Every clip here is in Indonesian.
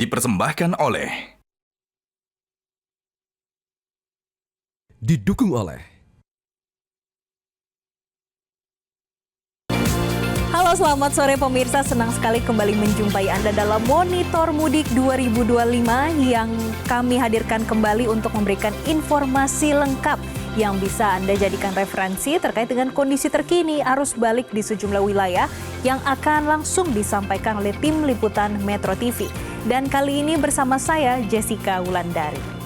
dipersembahkan oleh didukung oleh Halo, selamat sore pemirsa. Senang sekali kembali menjumpai Anda dalam Monitor Mudik 2025 yang kami hadirkan kembali untuk memberikan informasi lengkap yang bisa Anda jadikan referensi terkait dengan kondisi terkini arus balik di sejumlah wilayah yang akan langsung disampaikan oleh tim liputan Metro TV. Dan kali ini bersama saya, Jessica Wulandari.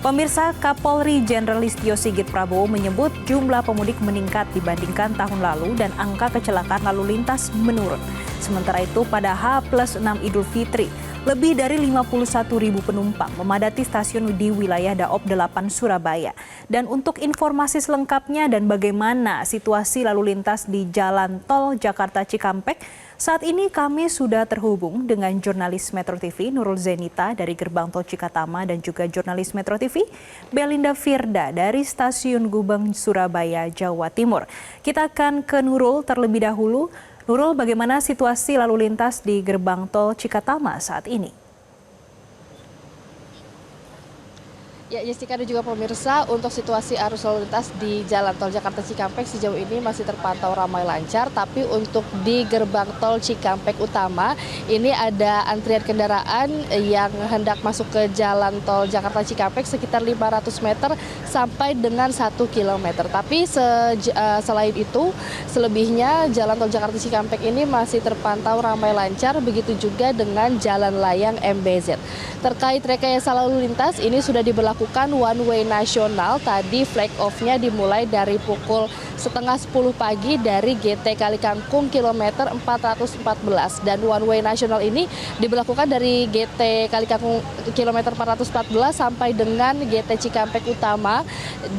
Pemirsa, Kapolri Jenderal Listio Sigit Prabowo menyebut jumlah pemudik meningkat dibandingkan tahun lalu dan angka kecelakaan lalu lintas menurun. Sementara itu pada H+6 Idul Fitri, lebih dari 51.000 penumpang memadati stasiun di wilayah Daop 8 Surabaya. Dan untuk informasi selengkapnya dan bagaimana situasi lalu lintas di Jalan Tol Jakarta Cikampek, saat ini kami sudah terhubung dengan jurnalis Metro TV Nurul Zenita dari Gerbang Tol Cikatama dan juga jurnalis Metro TV Belinda Firda dari Stasiun Gubeng Surabaya, Jawa Timur. Kita akan ke Nurul terlebih dahulu. Nurul, bagaimana situasi lalu lintas di Gerbang Tol Cikatama saat ini? Ya, Jessica dan juga pemirsa, untuk situasi arus lalu lintas di Jalan Tol Jakarta Cikampek sejauh ini masih terpantau ramai lancar, tapi untuk di Gerbang Tol Cikampek Utama ini ada antrian kendaraan yang hendak masuk ke Jalan Tol Jakarta Cikampek sekitar 500 meter sampai dengan 1 km. Tapi selain itu, selebihnya Jalan Tol Jakarta Cikampek ini masih terpantau ramai lancar, begitu juga dengan Jalan Layang MBZ. Terkait rekayasa lalu lintas, ini sudah diberlakukan one way nasional. Tadi flag off-nya dimulai dari pukul 9:30 pagi dari GT Kalikangkung kilometer 414 dan one way nasional ini diberlakukan dari GT Kalikangkung kilometer 414 sampai dengan GT Cikampek Utama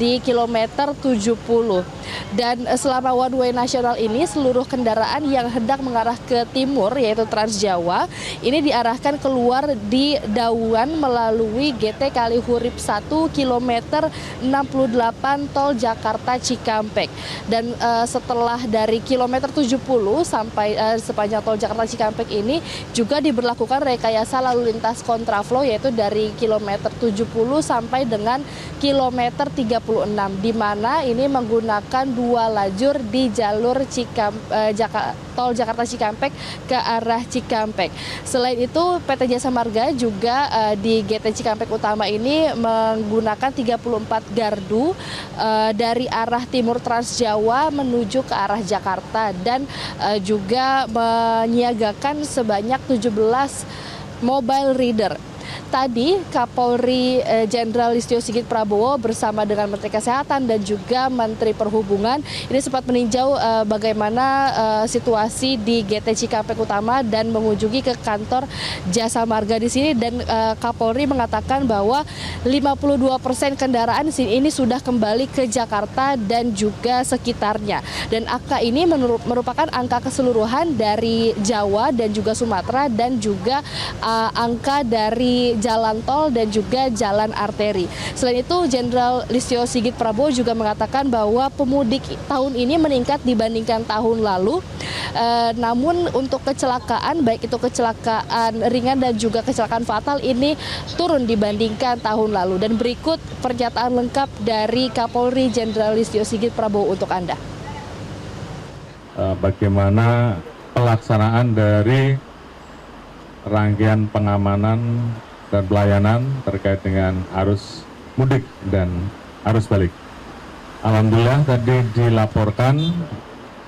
di kilometer 70. Dan selama one way nasional ini seluruh kendaraan yang hendak mengarah ke timur yaitu Trans Jawa ini diarahkan keluar di Dauan melalui GT Kalihurip 1 kilometer 68 Tol Jakarta Cikampek. Dan setelah dari kilometer 70 sampai sepanjang Tol Jakarta Cikampek ini juga diberlakukan rekayasa lalu lintas kontraflow yaitu dari kilometer 70 sampai dengan kilometer 36 di mana ini menggunakan dua lajur di jalur Tol Jakarta Cikampek ke arah Cikampek. Selain itu PT Jasa Marga juga di GT Cikampek Utama ini menggunakan 34 gardu dari arah timur Trans Jawa menuju ke arah Jakarta dan juga menyiagakan sebanyak 17 mobile reader. Tadi Kapolri Jenderal Listio Sigit Prabowo bersama dengan Menteri Kesehatan dan juga Menteri Perhubungan ini sempat meninjau bagaimana situasi di GT Cikampek Utama dan mengunjungi ke kantor Jasa Marga di sini dan Kapolri mengatakan bahwa 52% kendaraan di sini ini sudah kembali ke Jakarta dan juga sekitarnya. Dan angka ini merupakan angka keseluruhan dari Jawa dan juga Sumatera dan juga angka dari jalan tol dan juga jalan arteri. Selain itu, Jenderal Listio Sigit Prabowo juga mengatakan bahwa pemudik tahun ini meningkat dibandingkan tahun lalu. Namun untuk kecelakaan, baik itu kecelakaan ringan dan juga kecelakaan fatal ini turun dibandingkan tahun lalu. Dan berikut pernyataan lengkap dari Kapolri Jenderal Listio Sigit Prabowo untuk Anda. Bagaimana pelaksanaan dari rangkaian pengamanan dan pelayanan terkait dengan arus mudik dan arus balik. Alhamdulillah tadi dilaporkan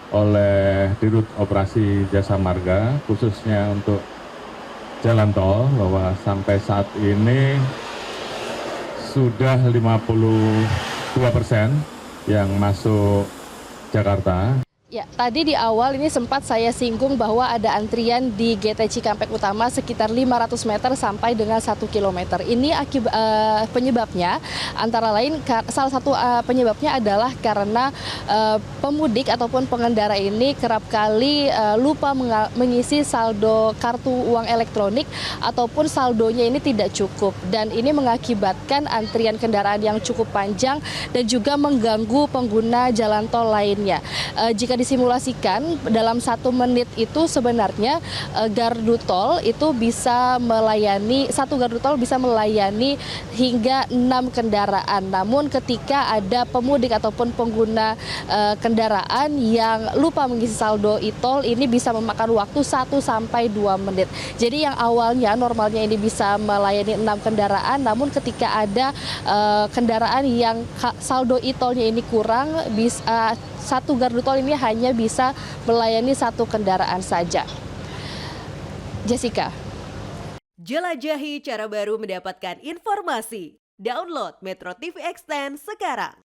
oleh Dirut Operasi Jasa Marga khususnya untuk jalan tol bahwa sampai saat ini sudah 52% yang masuk Jakarta. Ya, tadi di awal ini sempat saya singgung bahwa ada antrian di GT Cikampek Utama sekitar 500 meter sampai dengan 1 km. Ini penyebabnya antara lain salah satu penyebabnya adalah karena pemudik ataupun pengendara ini kerap kali lupa mengisi saldo kartu uang elektronik ataupun saldonya ini tidak cukup dan ini mengakibatkan antrian kendaraan yang cukup panjang dan juga mengganggu pengguna jalan tol lainnya. Jika jika disimulasikan dalam 1 menit itu sebenarnya gardu tol itu bisa melayani, satu gardu tol bisa melayani hingga 6 kendaraan. Namun ketika ada pemudik ataupun pengguna kendaraan yang lupa mengisi saldo e-tol, ini bisa memakan waktu 1 sampai 2 menit. Jadi yang awalnya normalnya ini bisa melayani 6 kendaraan, namun ketika ada kendaraan yang saldo e-tolnya ini kurang, bisa satu gardu tol ini hanya bisa melayani 1 kendaraan saja. Jessica. Jelajahi cara baru mendapatkan informasi. Download Metro TV Extend sekarang.